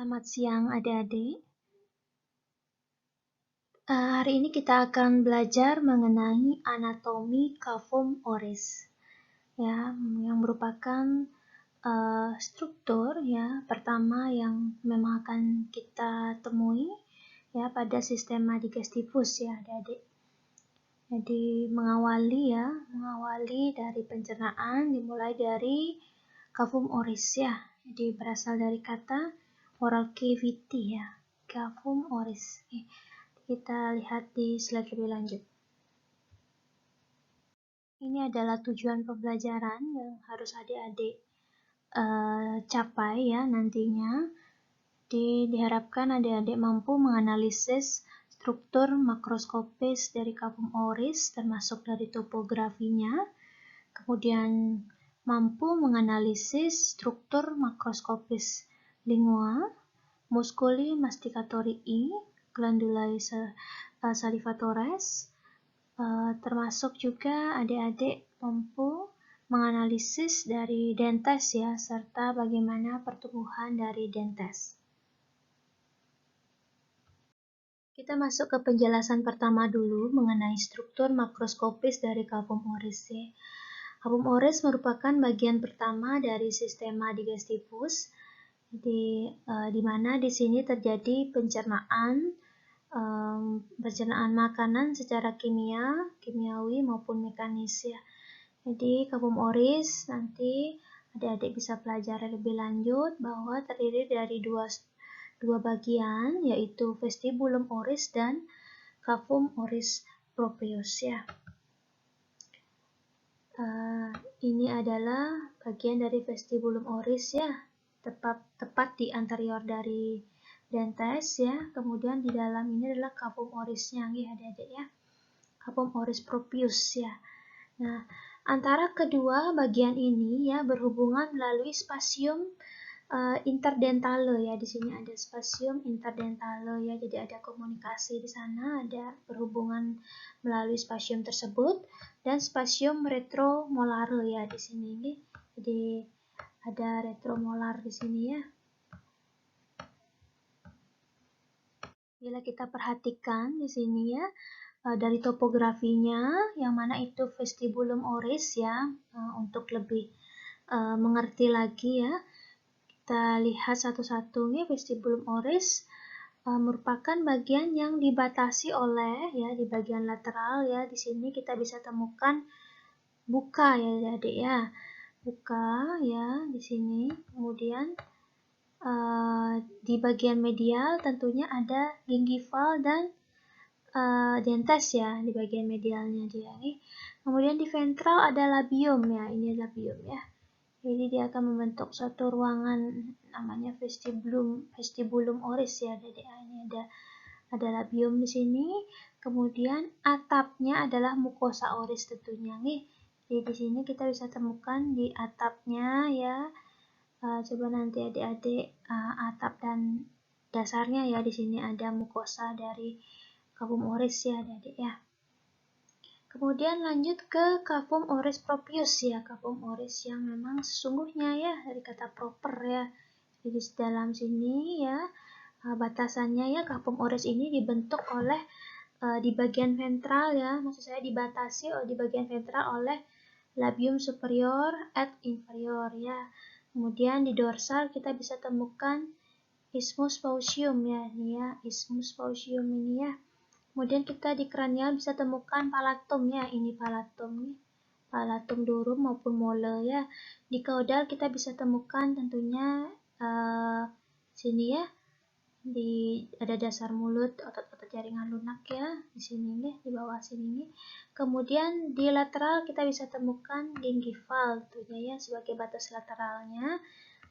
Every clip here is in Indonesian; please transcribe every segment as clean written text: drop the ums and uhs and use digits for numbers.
Selamat siang adik-adik. Hari ini kita akan belajar mengenai anatomi kavum oris, ya, yang merupakan struktur ya pertama yang memang akan kita temui ya pada sistema digestivus ya adik-adik. Jadi mengawali dari pencernaan dimulai dari kavum oris ya. Jadi berasal dari kata oral cavity ya, kavum oris. Kita lihat di slide lebih lanjut. Ini adalah tujuan pembelajaran yang harus adik-adik capai ya nantinya. Diharapkan adik-adik mampu menganalisis struktur makroskopis dari kavum oris termasuk dari topografinya, kemudian mampu menganalisis struktur makroskopis lingua, musculi masticatorii, glandulae salivatores, termasuk juga adik-adik mampu menganalisis dari dentes ya, serta bagaimana pertumbuhan dari dentes. Kita masuk ke penjelasan pertama dulu mengenai struktur makroskopis dari kavum oris ya. Kavum oris merupakan bagian pertama dari sistema digestivus, di mana di sini terjadi pencernaan makanan secara kimiawi maupun mekanis ya. Jadi kavum oris nanti adik-adik bisa pelajari lebih lanjut bahwa terdiri dari dua bagian, yaitu vestibulum oris dan kavum oris proprius ya. Ini adalah bagian dari vestibulum oris ya, tepat di anterior dari dentes ya. Kemudian di dalam ini adalah kavum orisnya ya adik-adik ya, kavum oris proprius ya. Nah, antara kedua bagian ini ya berhubungan melalui spasium interdentale ya. Di sini ada spasium interdentale ya. Jadi ada komunikasi di sana, ada berhubungan melalui spasium tersebut, dan spasium retromolare ya di sini ini. Jadi ada retromolar di sini ya. Bila kita perhatikan di sini ya, dari topografinya yang mana itu vestibulum oris ya, untuk lebih mengerti lagi ya. Kita lihat satu-satu nih. Vestibulum oris merupakan bagian yang dibatasi oleh ya, di bagian lateral ya. Di sini kita bisa temukan buka ya adik ya, buka ya di sini. Kemudian di bagian medial tentunya ada gingival dan dentes ya di bagian medialnya dia nih. Kemudian di ventral ada labium ya, ini labium ya. Jadi dia akan membentuk suatu ruangan namanya vestibulum oris ya. Jadi ini ada labium di sini. Kemudian atapnya adalah mukosa oris tentunya nih. Jadi di sini kita bisa temukan di atapnya ya. Coba nanti adik-adik atap dan dasarnya ya, di sini ada mukosa dari kavum oris ya adik-adik ya. Kemudian lanjut ke kavum oris proprius ya, kavum oris yang memang sesungguhnya ya, dari kata proper ya. Jadi di dalam sini ya, batasannya ya, kavum oris ini dibentuk oleh di bagian ventral ya, maksud saya dibatasi di bagian ventral oleh labium superior et inferior ya. Kemudian di dorsal kita bisa temukan isthmus faucium ya, ini ya, isthmus faucium ini ya. Kemudian kita di kranial bisa temukan palatum ya, ini palatum nih, palatum durum maupun mole ya. Di kaudal kita bisa temukan tentunya sini ya, ada dasar mulut, otot-otot jaringan lunak ya, di sini nih, di bawah sini nih. Kemudian di lateral kita bisa temukan gingival tentunya ya, sebagai batas lateralnya,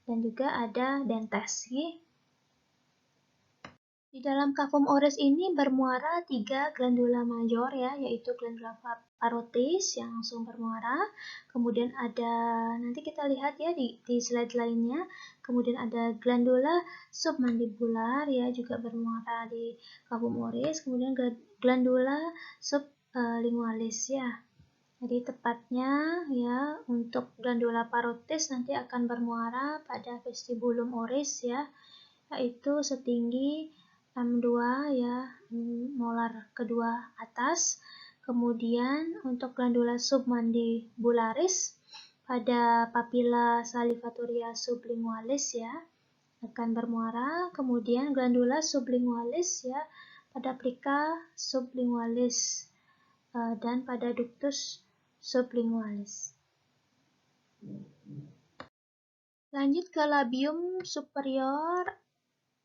dan juga ada dentes nih. Di dalam kavum oris ini bermuara 3 glandula major ya, yaitu glandula parotis yang langsung bermuara. Kemudian ada, nanti kita lihat ya di slide lainnya. Kemudian ada glandula submandibular ya, juga bermuara di kavum oris. Kemudian glandula sublingualis ya. Jadi tepatnya ya, untuk glandula parotis nanti akan bermuara pada vestibulum oris ya. yaitu setinggi M2 ya, molar kedua atas. Kemudian untuk glandula submandibularis pada papilla salivatoria sublingualis ya akan bermuara, kemudian glandula sublingualis ya pada plica sublingualis dan pada ductus sublingualis. Lanjut ke labium superior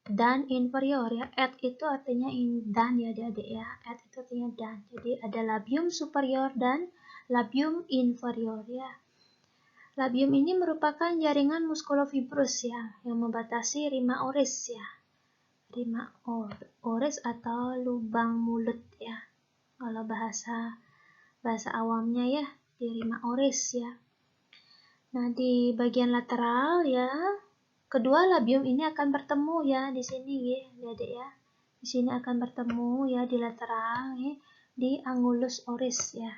dan inferior ya. Et itu artinya dan ya adik-adik ya. Et itu artinya dan. Jadi ada labium superior dan labium inferior ya. Labium ini merupakan jaringan muskulofibrus ya yang membatasi rima oris ya. Rima oris atau lubang mulut ya. Kalau bahasa awamnya ya, di rima oris ya. Nah, di bagian lateral ya, kedua labium ini akan bertemu ya di sini ya, adik ya. Di sini akan bertemu ya di lateral ya, di angulus oris ya.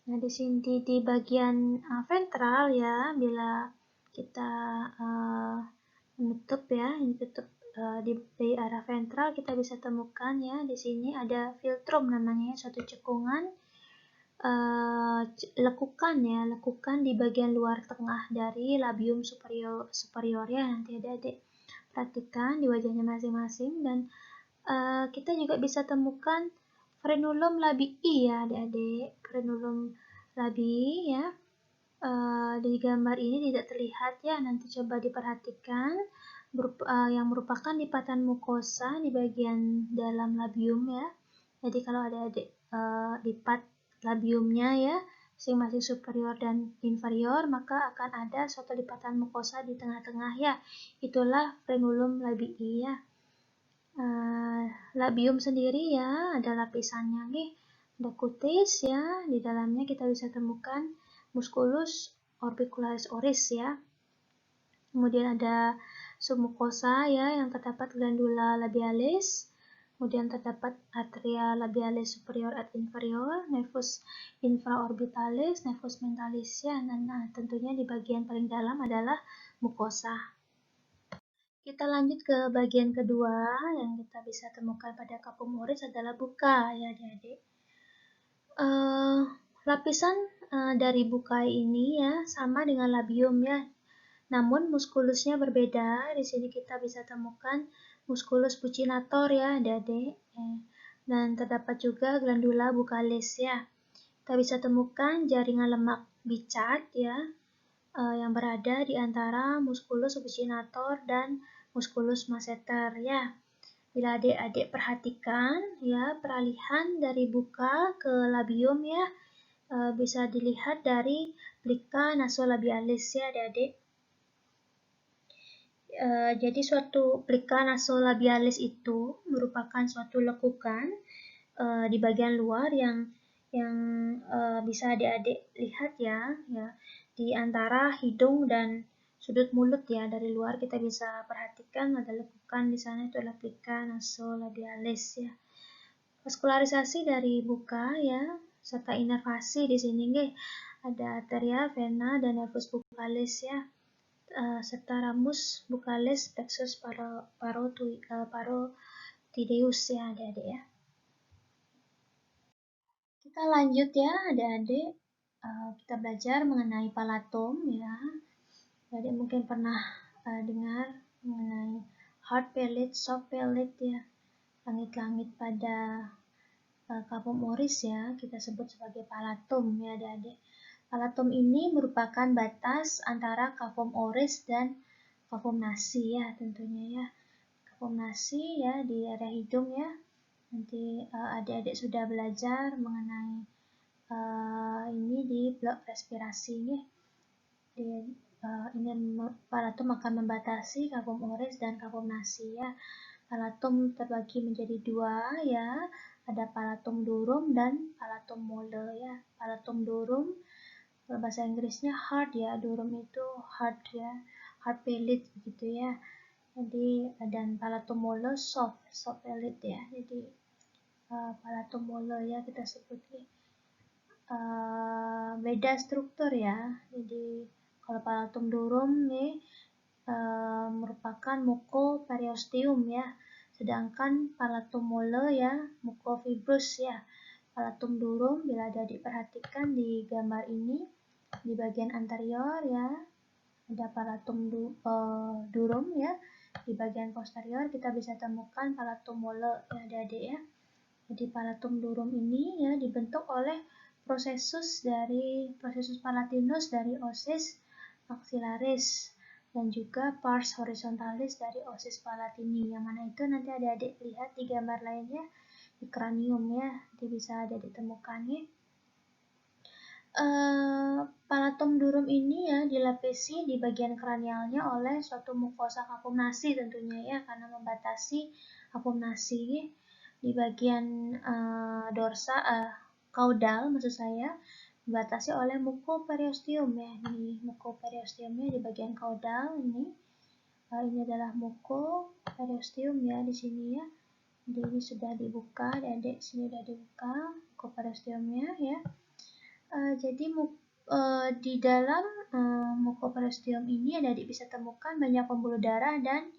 Nah, di sini di bagian ventral ya, bila kita menutup ya, ini tutup di arah ventral kita bisa temukan ya, di sini ada filtrum namanya, suatu cekungan lekukan di bagian luar tengah dari labium superior ya. Nanti adik-adik perhatikan di wajahnya masing-masing, dan kita juga bisa temukan frenulum labii ya adik-adik. Frenulum labii ya, di gambar ini tidak terlihat ya, nanti coba diperhatikan, yang merupakan lipatan mukosa di bagian dalam labium ya. Jadi kalau adik-adik lipat labiumnya ya, masing-masing superior dan inferior, maka akan ada suatu lipatan mukosa di tengah-tengah ya. Itulah frenulum labii ya. Labium sendiri ya, ada lapisannya nih, ada kutis ya, di dalamnya kita bisa temukan musculus orbicularis oris ya. Kemudian ada submucosa ya, yang terdapat glandula labialis. Kemudian terdapat arteria labialis superior et inferior, nervus infraorbitalis, nervus mentalis ya. Nah, tentunya di bagian paling dalam adalah mukosa. Kita lanjut ke bagian kedua yang kita bisa temukan pada capum oris adalah buka ya adik-adik. Lapisan dari buka ini ya sama dengan labium ya. Namun muskulusnya berbeda. Di sini kita bisa temukan musculus buccinator ya adik-adik. Dan terdapat juga glandula buccalis ya. Kita bisa temukan jaringan lemak bicat ya, yang berada di antara musculus buccinator dan musculus masseter ya. Bila adik-adik perhatikan ya, peralihan dari buka ke labium ya, bisa dilihat dari plica nasolabialis ya adik-adik. Jadi suatu plica nasolabialis itu merupakan suatu lekukan di bagian luar yang bisa adik-adik lihat ya, di antara hidung dan sudut mulut ya. Dari luar kita bisa perhatikan ada lekukan di sana, itu adalah plica nasolabialis ya. Vaskularisasi dari buka ya, serta inervasi di sini nih ada arteria, vena, dan nervus buccalis ya. Serta ramus buccalis plexus parotideus ya adik-adik ya. Kita lanjut ya adik-adik, kita belajar mengenai palatum ya. Adik mungkin pernah dengar mengenai hard palate, soft palate ya, langit-langit pada capum oris ya, kita sebut sebagai palatum ya adik-adik. Palatum ini merupakan batas antara capum oris dan capum nasi ya tentunya ya. Capum nasi ya di area hidung ya. Nanti adik-adik sudah belajar mengenai ini di blok respirasi ya. Ini palatum akan membatasi capum oris dan capum nasi ya. Palatum terbagi menjadi dua ya. Ada palatum durum dan palatum mole ya. Palatum durum bahasa Inggrisnya hard ya, durum itu hard ya, hard palate gitu ya. Jadi dan palatum mole soft palate ya. Jadi palatum mole ya kita sebut beda struktur ya. Jadi kalau palatum durum nih merupakan mucoperiosteum ya. Sedangkan palatum mole ya mucofibrous ya. Palatum durum bila adik perhatikan di gambar ini di bagian anterior ya ada palatum durum ya. Di bagian posterior kita bisa temukan palatum mole ya adik-adik ya. Jadi palatum durum ini ya dibentuk oleh prosesus palatinus dari osis maxillaris dan juga pars horizontalis dari osis palatini, yang mana itu nanti adik-adik lihat di gambar lainnya di kranium ya, nanti bisa adik-adik temukan ya. Palatum durum ini ya dilapisi di bagian kranialnya oleh suatu mukosa kapumnasi tentunya ya, karena membatasi kapumnasi ya. Di bagian kaudal maksud saya dibatasi oleh mucoperiosteum ya. Ini mucoperiosteumnya di bagian kaudal ini. Ini adalah mucoperiosteum ya di sini ya. Jadi ini sudah dibuka, adik sini sudah dibuka mucoperiosteumnya ya. Jadi di dalam mucoperiosteum ini adik bisa temukan banyak pembuluh darah dan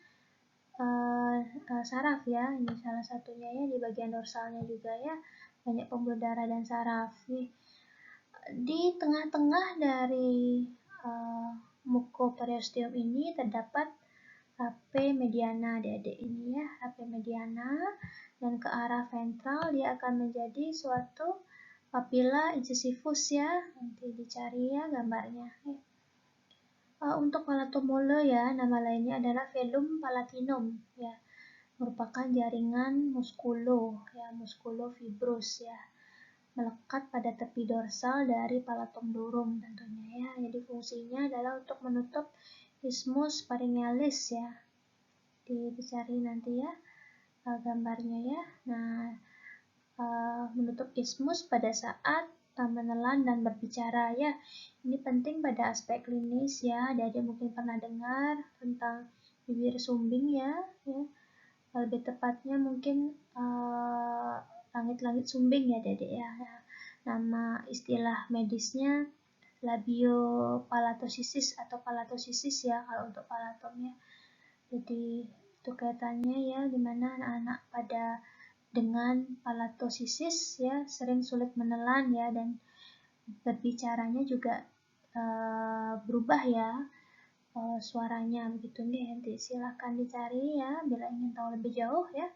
saraf ya. Ini salah satunya ya, di bagian dorsalnya juga ya banyak pembuluh darah dan saraf nih. Di tengah-tengah dari mucoperiosteum ini terdapat rape mediana adik-adik ini ya, rape mediana, dan ke arah ventral dia akan menjadi suatu papilla incisivus ya, nanti dicari ya gambarnya. Untuk palatum mole ya, nama lainnya adalah velum palatinum ya, merupakan jaringan muskulofibrous ya, melekat pada tepi dorsal dari palatum durum tentunya ya. Jadi fungsinya adalah untuk menutup isthmus pharyngealis ya. Dicari nanti ya gambarnya ya. Nah, menutup isthmus pada saat menelan dan berbicara ya. Ini penting pada aspek klinis ya. Adik-adik mungkin pernah dengar tentang bibir sumbing ya. Lebih tepatnya mungkin langit-langit sumbing ya adik-adik ya. Nama istilah medisnya labiopalatosisis atau palatosisis ya kalau untuk palatumnya. Jadi itu kaitannya ya, dimana anak-anak pada dengan palatosisis ya sering sulit menelan ya, dan berbicaranya juga berubah ya suaranya begitu nih. Nanti silahkan dicari ya bila ingin tahu lebih jauh ya.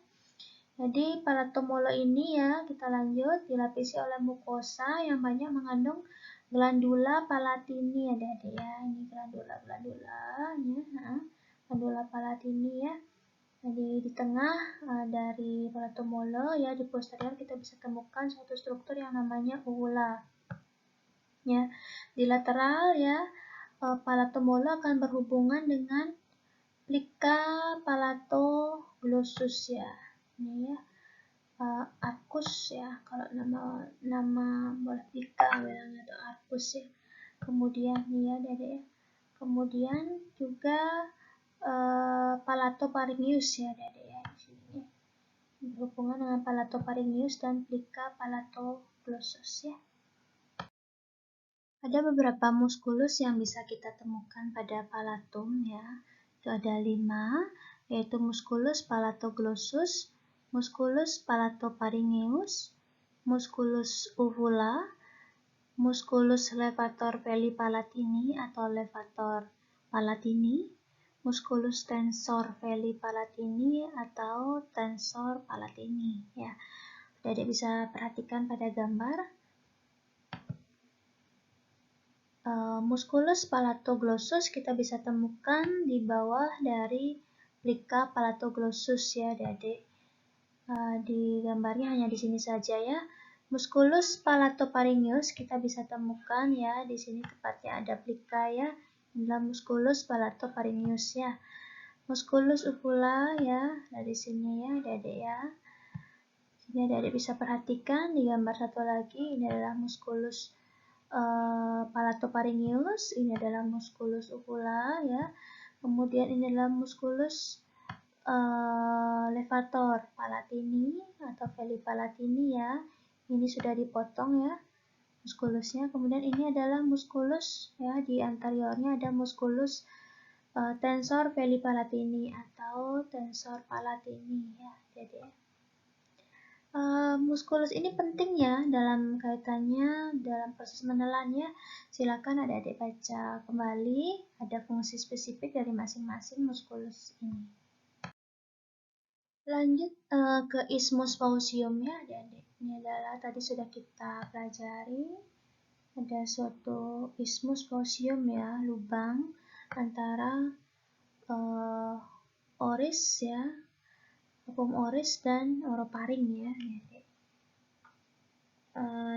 Jadi palatum mole ini ya, kita lanjut, dilapisi oleh mukosa yang banyak mengandung glandula palatini adik-adik ya. Ini glandula ya, glandula palatini ya. Jadi di tengah dari palatum mole ya, di posterior kita bisa temukan suatu struktur yang namanya uvula. Ya, di lateral ya, palatum mole akan berhubungan dengan plica palatoglossus ya. Ini ya, arcus ya, kalau nama boleh plica bilangnya atau arcus ya. Kemudian nih ya adik ya. Kemudian juga palatopharyngeus ya adik ya di sini ya. Berhubungan dengan palatopharyngeus dan plica palatoglossus ya. Ada beberapa muskulus yang bisa kita temukan pada palatum ya. Itu ada 5, yaitu musculus palatoglossus, musculus palatopharyngeus, musculus uvula, musculus levator veli palatini atau levator palatini, musculus tensor veli palatini atau tensor palatini ya. Adik bisa perhatikan pada gambar. Musculus palatoglossus kita bisa temukan di bawah dari plica palatoglossus ya adik-adik. Di gambarnya hanya di sini saja ya. Musculus palatopharyngeus kita bisa temukan ya, di sini tepatnya ada plica ya. Inilah musculus palatopharyngeus ya. Musculus uvula ya, dari sini ya adik-adik ya. Sini adik-adik bisa perhatikan di gambar satu lagi, ini adalah musculus palatopharyngeus, ini adalah musculus uvula ya. Kemudian ini adalah musculus levator palatini atau veli palatini ya. Ini sudah dipotong ya muskulusnya. Kemudian ini adalah muskulus ya, di anteriornya ada musculus tensor Pelli-Palatini atau tensor Palatini ya. Jadi muskulus ini penting ya dalam kaitannya dalam proses menelan ya. Silakan adik-adik baca kembali, ada fungsi spesifik dari masing-masing muskulus ini. Lanjut ke isthmus faucium ya adik-adik. Ini adalah tadi sudah kita pelajari. Ada suatu isthmus faucium ya, lubang antara oris ya, apum oris dan oroparing ya.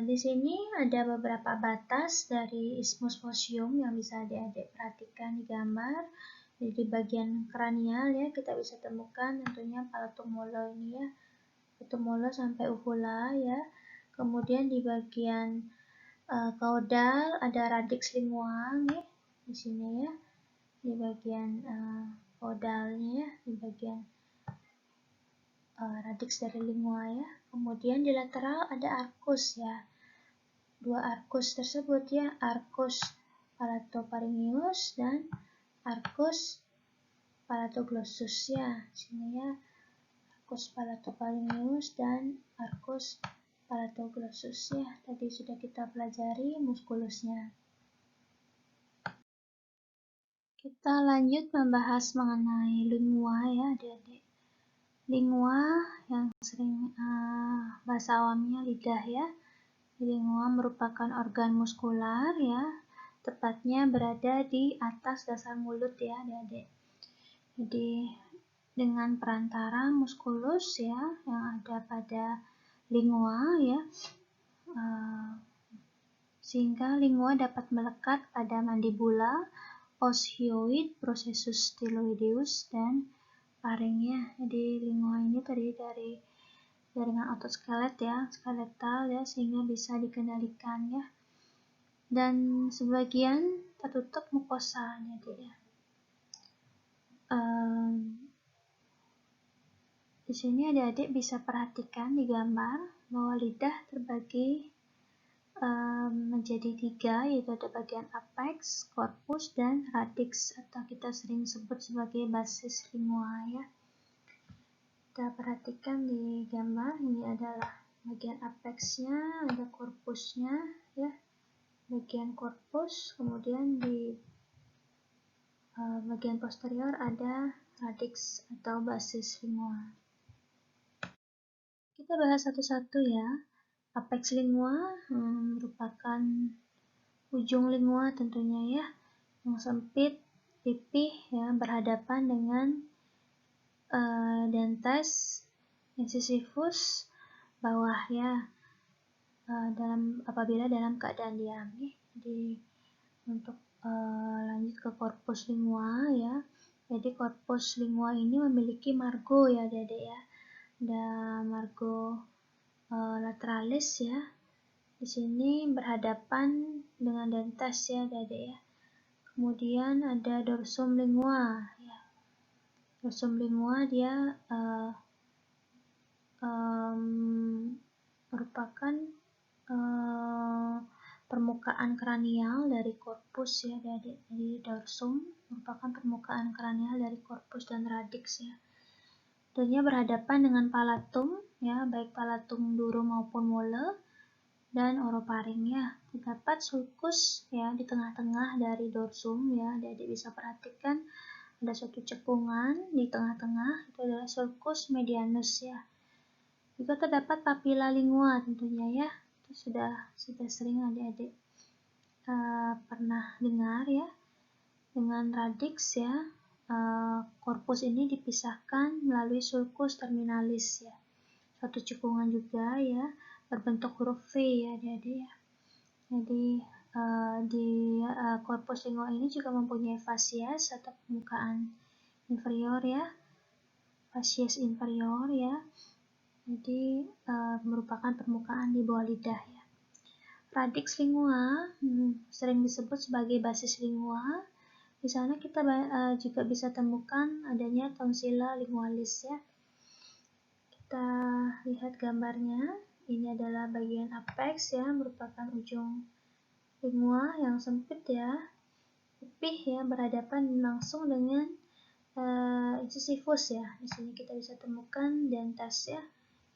Di sini ada beberapa batas dari isthmus faucium yang bisa adik-adik perhatikan di gambar. Jadi di bagian kranial ya kita bisa temukan tentunya palatum molo ini ya, palatum molo sampai uvula ya. Kemudian di bagian kaudal ada radix lingual nih di sini ya, di bagian kaudalnya ya, di bagian radix dari lingua ya. Kemudian di lateral ada arcus ya, dua arcus tersebut ya, arcus palatopharyngeus dan arcus palatoglossus ya, sini ya, arcus palatopharyngeus dan arcus palatoglossus ya. Tadi sudah kita pelajari muskulusnya. Kita lanjut membahas mengenai lingua ya adik-adik. Lingua yang sering bahasa awamnya lidah ya. Lingua merupakan organ muskular ya, tepatnya berada di atas dasar mulut ya adik-adik. Jadi dengan perantara muskulus ya yang ada pada lingua ya, sehingga lingua dapat melekat pada mandibula, os hyoid, processus styloideus, dan faringnya. Jadi lingua ini terdiri dari jaringan otot skelet ya, skeletal ya, sehingga bisa dikendalikan ya. Dan sebagian tertutup mukosa jadi ya. Di sini adik-adik bisa perhatikan di gambar bahwa lidah terbagi menjadi 3, yaitu ada bagian apex, corpus, dan radix atau kita sering sebut sebagai basis lingua ya. Kita perhatikan di gambar, ini adalah bagian apexnya, ada korpusnya ya, bagian korpus, kemudian di bagian posterior ada radix atau basis lingua. Kita bahas satu-satu ya. Apex lingua merupakan ujung lingua tentunya ya, yang sempit, pipih ya, berhadapan dengan dentes incisivus bawah ya, apabila dalam keadaan diam nih. Jadi untuk lanjut ke korpus lingua ya. Jadi korpus lingua ini memiliki margo ya adik-adik ya. Ada margo lateralis ya. Di sini berhadapan dengan dentes ya adik-adik ya. Kemudian ada dorsum lingua ya. Dorsum lingua dia merupakan permukaan kranial dari korpus ya adik-adik. Jadi dorsum merupakan permukaan kranial dari korpus dan radix ya. Tentunya berhadapan dengan palatum ya, baik palatum duro maupun mole dan oroparing ya. Terdapat sulcus ya di tengah-tengah dari dorsum ya. Adik-adik bisa perhatikan ada suatu cekungan di tengah-tengah, itu adalah sulcus medianus ya. Juga terdapat papilla lingua tentunya ya. Itu sudah sering adik-adik pernah dengar ya. Dengan radix ya, korpus ini dipisahkan melalui sulcus terminalis ya. Suatu cekungan juga ya, berbentuk huruf V ya adik-adik ya. Jadi di korpus lingua ini juga mempunyai facies atau permukaan inferior ya, facies inferior ya. Jadi merupakan permukaan di bawah lidah ya. Radix lingua sering disebut sebagai basis lingua. Di sana kita juga bisa temukan adanya tonsilla lingualis ya. Kita lihat gambarnya. Ini adalah bagian apex ya, merupakan ujung lingua yang sempit ya. pipih ya berhadapan langsung dengan incisivus ya. Di sini kita bisa temukan dentes ya,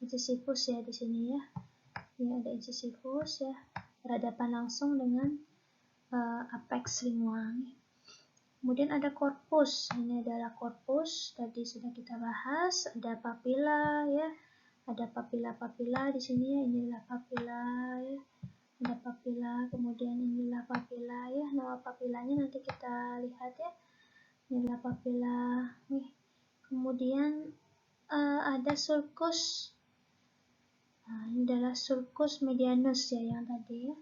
incisivus ya di sini ya. Ini ada incisivus ya berhadapan langsung dengan apex lingua. Kemudian ada corpus, ini adalah corpus, tadi sudah kita bahas. Ada papilla ya, ada papilla di sini ya, inilah papilla ya, ada papilla, kemudian inilah papilla ya. Nama papillanya nanti kita lihat ya, inilah papilla nih. Kemudian ada sulcus, nah, ini adalah sulcus medianus ya yang tadi ya.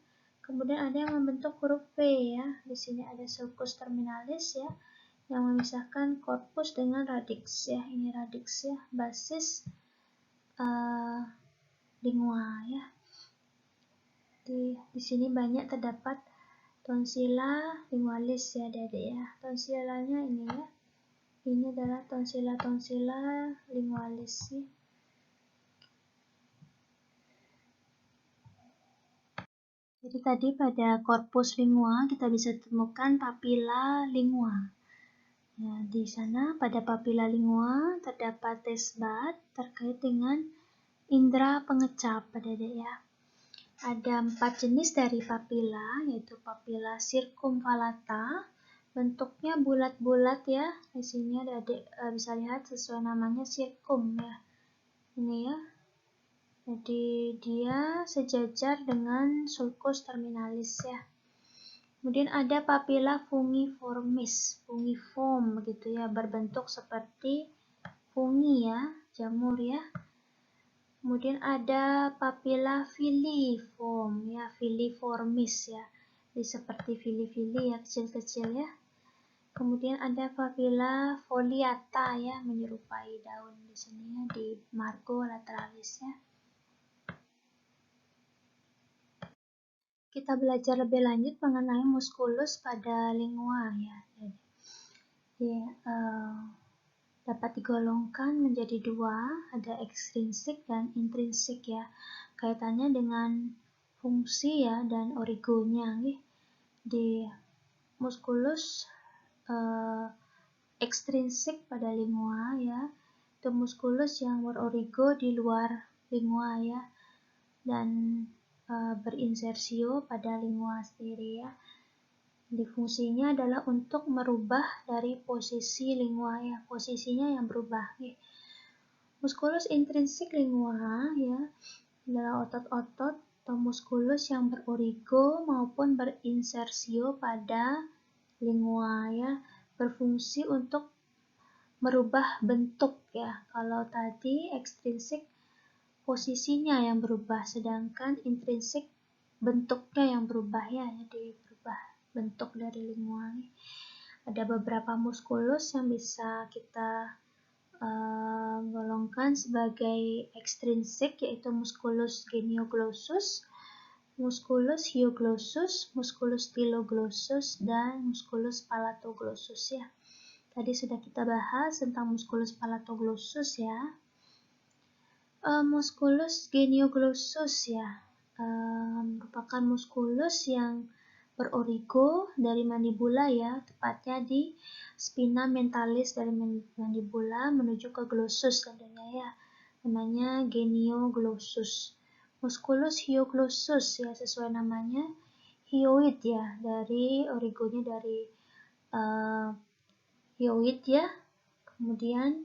Kemudian ada yang membentuk huruf V ya. Di sini ada sulcus terminalis ya, yang memisahkan corpus dengan radix ya. Ini radix ya, basis lingua ya. Di sini banyak terdapat tonsilla lingualis ya Adik-adik ya. Tonsillanya ini ya. Ini adalah tonsilla lingualis ya. Jadi tadi pada corpus lingua kita bisa temukan papilla lingua. Ya, di sana pada papilla lingua terdapat taste bud terkait dengan indera pengecap Adik-adik ya. Ada 4 jenis dari papilla, yaitu papilla circumvallata, bentuknya bulat-bulat ya. Di sini Adik-adik bisa lihat sesuai namanya circum ya. Ini ya. Jadi dia sejajar dengan sulcus terminalis ya. Kemudian ada papilla fungiformis, fungiform begitu ya, berbentuk seperti fungi ya, jamur ya. Kemudian ada papilla filiform ya, filiformis ya. Jadi seperti fili-fili ya, kecil-kecil ya. Kemudian ada papilla foliata ya, menyerupai daun di sini ya, di margo lateralis ya. Kita belajar lebih lanjut mengenai musculus pada lingua ya. Jadi, dapat digolongkan menjadi dua, ada ekstrinsik dan intrinsik ya. Kaitannya dengan fungsi ya dan origonya. Di musculus ekstrinsik pada lingua ya, itu musculus yang berorigo di luar lingua ya, dan berinsersio pada lingua sendiri ya. Di fungsinya adalah untuk merubah dari posisi lingua ya, posisinya yang berubah. Musculus intrinsik lingua ya adalah otot-otot atau musculus yang berorigo maupun berinsersio pada lingua ya, berfungsi untuk merubah bentuk ya. Kalau tadi ekstrinsik posisinya yang berubah, sedangkan intrinsik bentuknya yang berubah ya, jadi berubah bentuk dari lingua. Ada beberapa musculus yang bisa kita golongkan sebagai ekstrinsik, yaitu musculus genioglossus, musculus hyoglossus, musculus styloglossus, dan musculus palatoglossus ya. Tadi sudah kita bahas tentang musculus palatoglossus ya. Musculus genioglossus ya, merupakan musculus yang berorigo dari mandibula ya, tepatnya di spina mentalis dari mandibula menuju ke glossus tentunya ya, namanya genioglossus. Musculus hyoglossus ya, sesuai namanya hyoid ya, dari origonya dari hyoid ya. Kemudian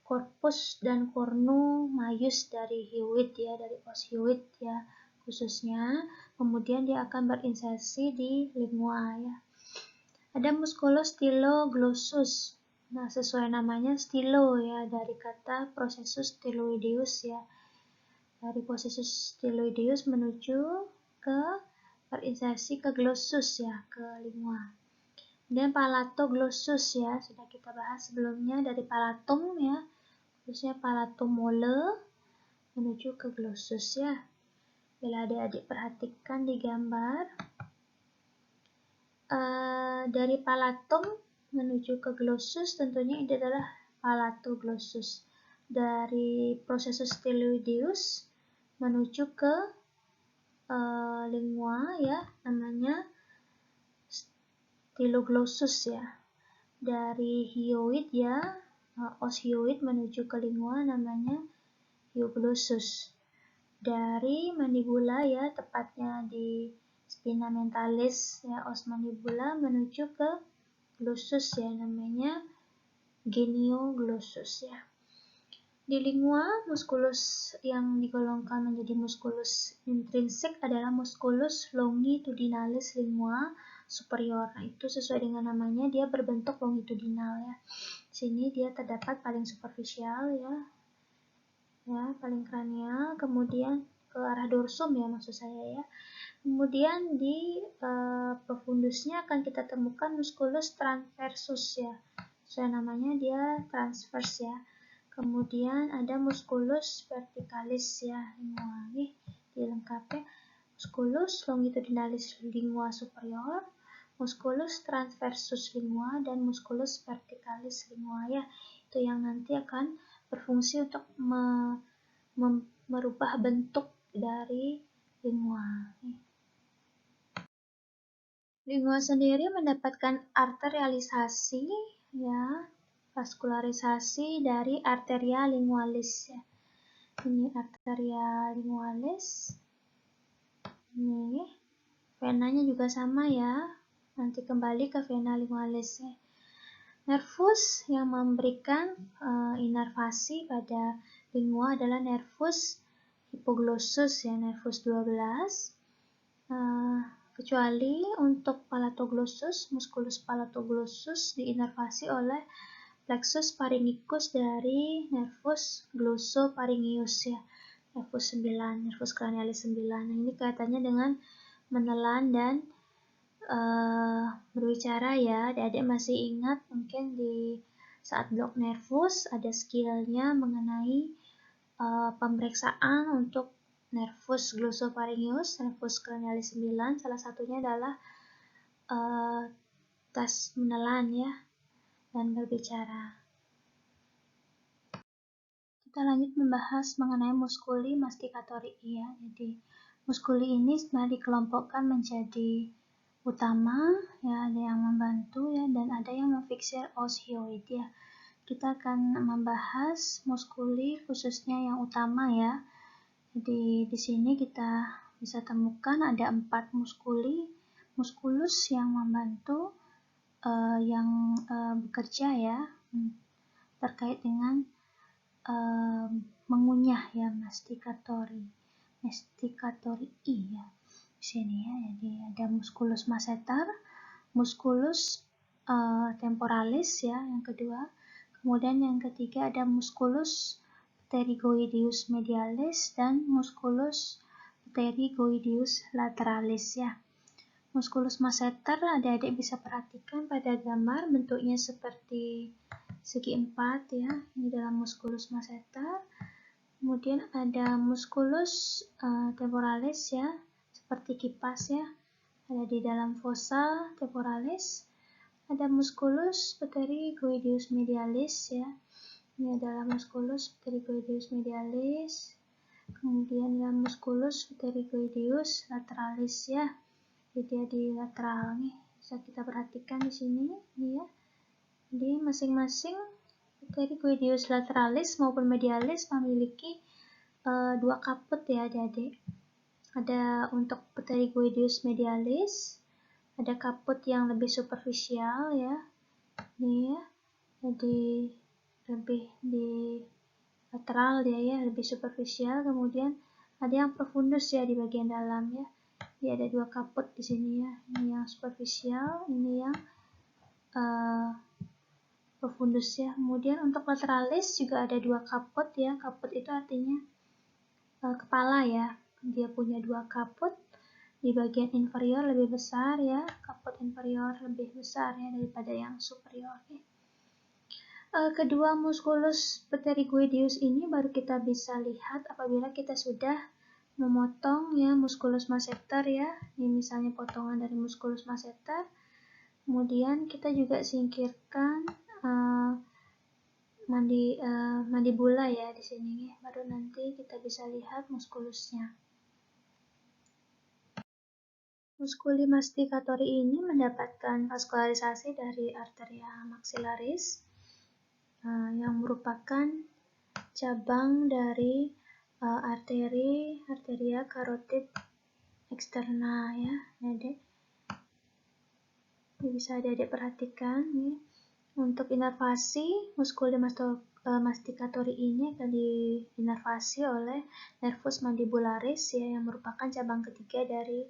corpus dan cornu maius dari hyoid ya, dari os hyoid ya khususnya. Kemudian dia akan berinsersi di lingua ya. Ada musculus styloglossus. Nah, sesuai namanya stylo ya, dari kata processus styloideus ya. Dari processus styloideus menuju ke berinsersi ke glossus ya, ke lingua. Kemudian palatoglossus ya, sudah kita bahas sebelumnya, dari palatum ya, khususnya palatum mole menuju ke glossus ya. Bila adik-adik perhatikan di gambar, dari palatum menuju ke glossus, tentunya ini adalah palatoglossus. Dari processus styloideus menuju ke lingua ya, namanya styloglossus ya. Dari hyoid ya, os hyoid menuju ke lingua namanya hyoglossus. Dari mandibula ya, tepatnya di spina mentalis ya, os mandibula menuju ke glossus ya, namanya genioglossus ya. Di lingua, muskulus yang digolongkan menjadi muskulus intrinsik adalah muskulus longitudinalis lingua superior. Nah, itu sesuai dengan namanya, dia berbentuk longitudinal ya. Sini dia terdapat paling superficial ya, paling kranial, kemudian ke arah dorsum ya maksud saya ya. Kemudian di profundusnya akan kita temukan musculus transversus ya. Sesuai namanya dia transverse ya. Kemudian ada musculus verticalis ya, lingua nih dilengkapi musculus longitudinalis lingua superior, musculus transversus lingua, dan musculus verticalis lingua ya. Itu yang nanti akan berfungsi untuk merubah bentuk dari lingua. Lingua sendiri mendapatkan arterialisasi ya, vaskularisasi dari arteria lingualis ya. Ini arteria lingualis. Ini venanya juga sama ya. Nanti kembali ke vena lingualis ya. Nervus yang memberikan inervasi pada lingua adalah nervus hypoglossus ya, nervus 12. Kecuali untuk palatoglossus, musculus palatoglossus diinervasi oleh plexus pharyngicus dari nervus glossopharyngeus ya, nervus 9, nervus cranialis 9. Nah, ini kaitannya dengan menelan dan berbicara ya. Adik-adik masih ingat mungkin di saat blok nervus ada skillnya mengenai pemeriksaan untuk nervus glossopharyngeus, nervus cranialis 9, salah satunya adalah tes menelan ya dan berbicara. Kita lanjut membahas mengenai musculi masticatori ya. Jadi muskuli ini sebenarnya dikelompokkan menjadi utama ya, ada yang membantu ya, dan ada yang memfiksir os hyoid ya. Kita akan membahas muskuli khususnya yang utama ya. Jadi di sini kita bisa temukan ada 4 muskulus yang membantu yang bekerja ya terkait dengan mengunyah ya, masticatori ya di sini ya. Jadi ada musculus masseter, musculus temporalis ya yang kedua, kemudian yang ketiga ada musculus pterygoideus medialis dan musculus pterygoideus lateralis ya. Musculus masseter adik-adik bisa perhatikan pada gambar, bentuknya seperti segi 4 ya, ini dalam musculus masseter. Kemudian ada musculus temporalis ya, seperti kipas ya, ada di dalam fossa temporalis. Ada musculus pterygoideus medialis ya, ini adalah musculus pterygoideus medialis. Kemudian ada musculus pterygoideus lateralis ya, jadi di lateral nih bisa kita perhatikan di sini nih ya. Jadi masing-masing pterygoideus lateralis maupun medialis memiliki 2 kaput ya adik-adik. Ada untuk pterygoideus medialis ada kaput yang lebih superficial ya, nih ya, jadi lebih di lateral dia ya, lebih superficial. Kemudian ada yang profundus ya di bagian dalam ya. Jadi ada 2 kaput di sini ya, ini yang superficial, ini yang profundus ya. Kemudian untuk lateralis juga ada 2 kaput ya. Kaput itu artinya kepala ya. Dia punya 2 kaput. Di bagian inferior lebih besar ya, kaput inferior lebih besar ya daripada yang superior ya. Kedua musculus pterygoideus ini baru kita bisa lihat apabila kita sudah memotong ya musculus masseter ya. Ini misalnya potongan dari musculus masseter. Kemudian kita juga singkirkan mandibula ya di sini, baru nanti kita bisa lihat muskulusnya. Musculi masticatori ini mendapatkan vaskularisasi dari arteria maxillaris yang merupakan cabang dari arteria carotid eksterna ya, Adik. Ini bisa Adik perhatikan nih. Untuk inervasi musculi masticatori ini akan diinervasi oleh nervus mandibularis ya, yang merupakan cabang ketiga dari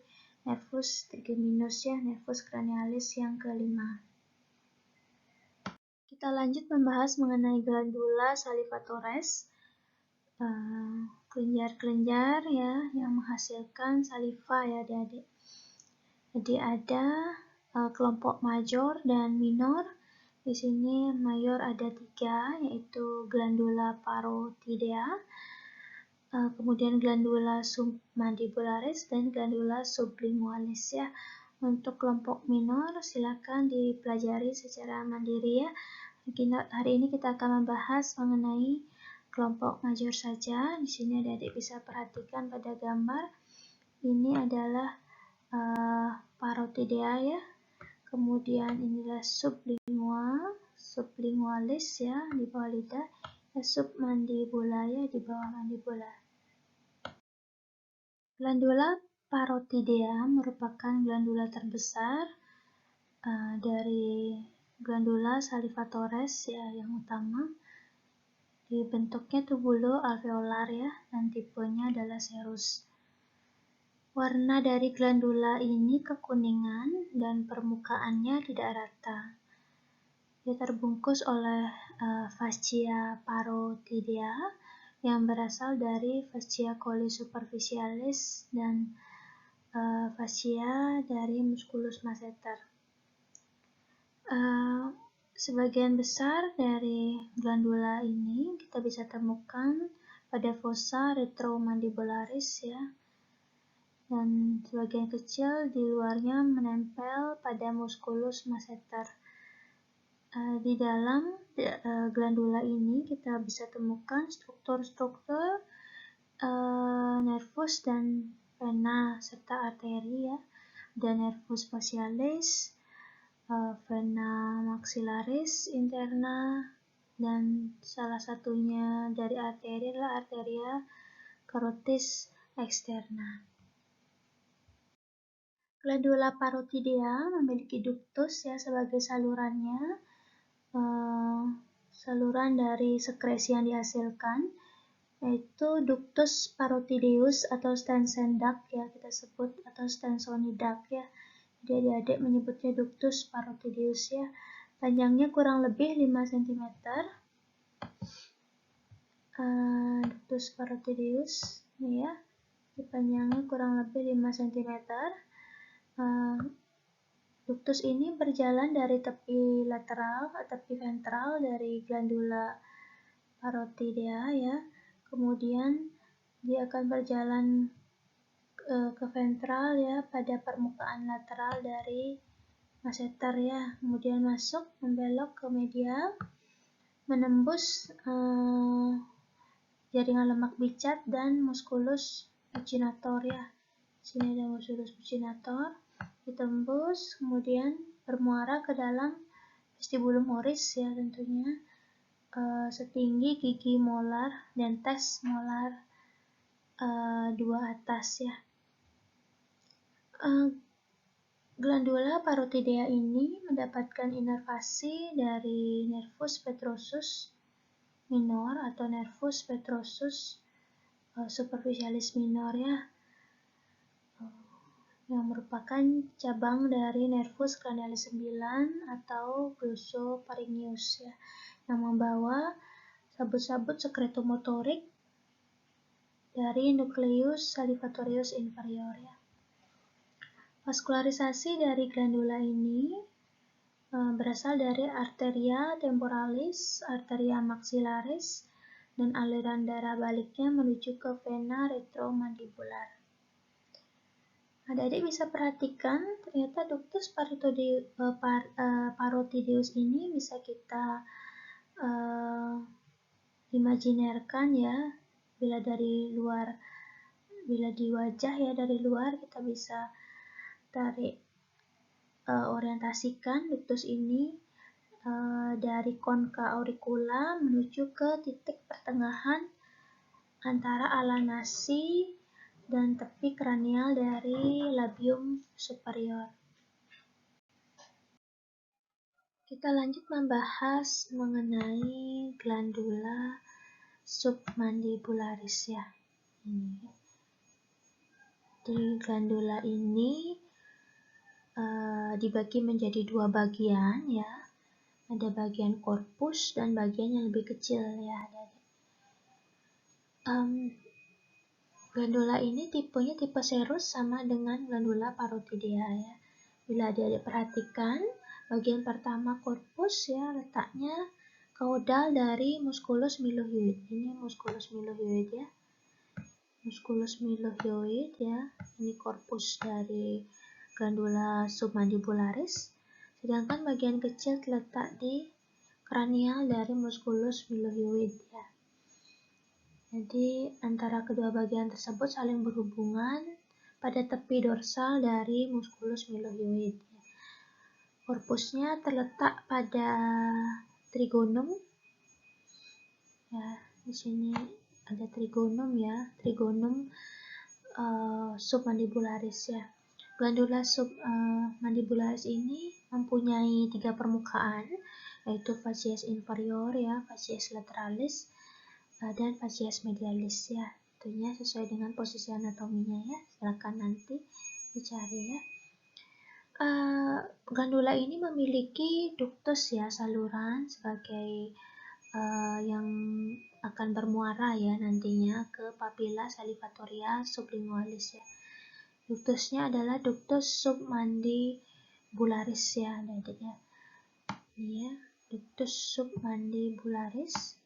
nervus trigeminus ya, nervus cranialis yang kelima. Kita lanjut membahas mengenai glandula salivatores, kelenjar-kelenjar ya yang menghasilkan saliva ya Adik-adik. Jadi ada kelompok major dan minor. Di sini mayor ada 3, yaitu glandula parotidea, kemudian glandula submandibularis dan glandula sublingualis ya. Untuk kelompok minor silakan dipelajari secara mandiri ya. Hari ini kita akan membahas mengenai kelompok major saja. Di sini Adik-adik bisa perhatikan pada gambar. Ini adalah parotidea ya. Kemudian inilah sublingualis ya di bawah lidah, submandibula ya di bawah mandibula. Glandula parotidea merupakan glandula terbesar dari glandula salivatores ya yang utama. Bentuknya tubulo-alveolar ya, dan tipenya adalah serus. Warna dari glandula ini kekuningan dan permukaannya tidak rata. Dia terbungkus oleh fascia parotidea yang berasal dari fascia colli superficialis dan fascia dari musculus masseter. Sebagian besar dari glandula ini kita bisa temukan pada fossa retromandibularis ya, dan sebagian kecil di luarnya menempel pada musculus masseter. Di dalam glandula ini kita bisa temukan struktur-struktur nervus dan vena serta arteri ya. Ada nervus facialis, vena maxillaris interna, dan salah satunya dari arteri adalah arteria carotis externa. Glandula parotidea memiliki ductus ya sebagai salurannya. Saluran dari sekresi yang dihasilkan yaitu ductus parotideus atau Stenson duct ya kita sebut, atau Stensoni duct ya. Jadi adik-adik menyebutnya ductus parotideus ya. Panjangnya kurang lebih 5 cm. Ductus parotideus ini ya. Panjangnya kurang lebih 5 cm. Ductus ini berjalan dari tepi lateral atau tepi ventral dari glandula parotidea ya. Kemudian dia akan berjalan ke ventral ya pada permukaan lateral dari masseter ya. Kemudian masuk membelok ke medial, menembus jaringan lemak bicat dan musculus buccinator ya. Sini ada musculus buccinator, ditembus, kemudian bermuara ke dalam vestibulum oris ya tentunya, setinggi gigi molar dan tes molar 2 atas ya. Glandula parotidea ini mendapatkan inervasi dari nervus petrosus minor atau nervus petrosus superficialis minor ya, yang merupakan cabang dari nervus cranialis 9 atau glossopharyngeus ya, yang membawa sabut-sabut sekretomotorik dari nucleus salivatorius inferior ya. Vaskularisasi dari glandula ini berasal dari arteria temporalis, arteria maxillaris, dan aliran darah baliknya menuju ke vena retromandibular. Adik-adik bisa perhatikan ternyata ductus parotideus ini bisa kita imajinerkan ya, bila di wajah ya, dari luar kita bisa tarik, orientasikan ductus ini dari concha auricula menuju ke titik pertengahan antara ala nasi dan tepi kranial dari labium superior. Kita lanjut membahas mengenai glandula submandibularis ya. Di glandula ini dibagi menjadi dua bagian ya. Ada bagian korpus dan bagian yang lebih kecil ya. Glandula ini tipenya tipe serus sama dengan glandula parotidea ya. Bila adik-adik perhatikan, bagian pertama korpus ya letaknya kaudal dari musculus milohyoid. Ini musculus milohyoid ya. Musculus milohyoid ya. Ini korpus dari glandula submandibularis. Sedangkan bagian kecil terletak di kranial dari musculus milohyoid ya. Jadi antara kedua bagian tersebut saling berhubungan pada tepi dorsal dari musculus milohyoid. Korpusnya terletak pada trigonum. Ya, di sini ada trigonum ya, trigonum submandibularis ya. Glandula submandibularis ini mempunyai 3 permukaan, yaitu facies inferior ya, facies lateralis, dan facies medialis ya. Tentunya sesuai dengan posisi anatominya ya. Silakan nanti dicari ya. Glandula ini memiliki ductus ya, saluran sebagai yang akan bermuara ya nantinya ke papilla salivatoria sublingualis ya. Ductusnya adalah ductus submandibularis ya, adik-adik ya. Ini ya, ductus submandibularis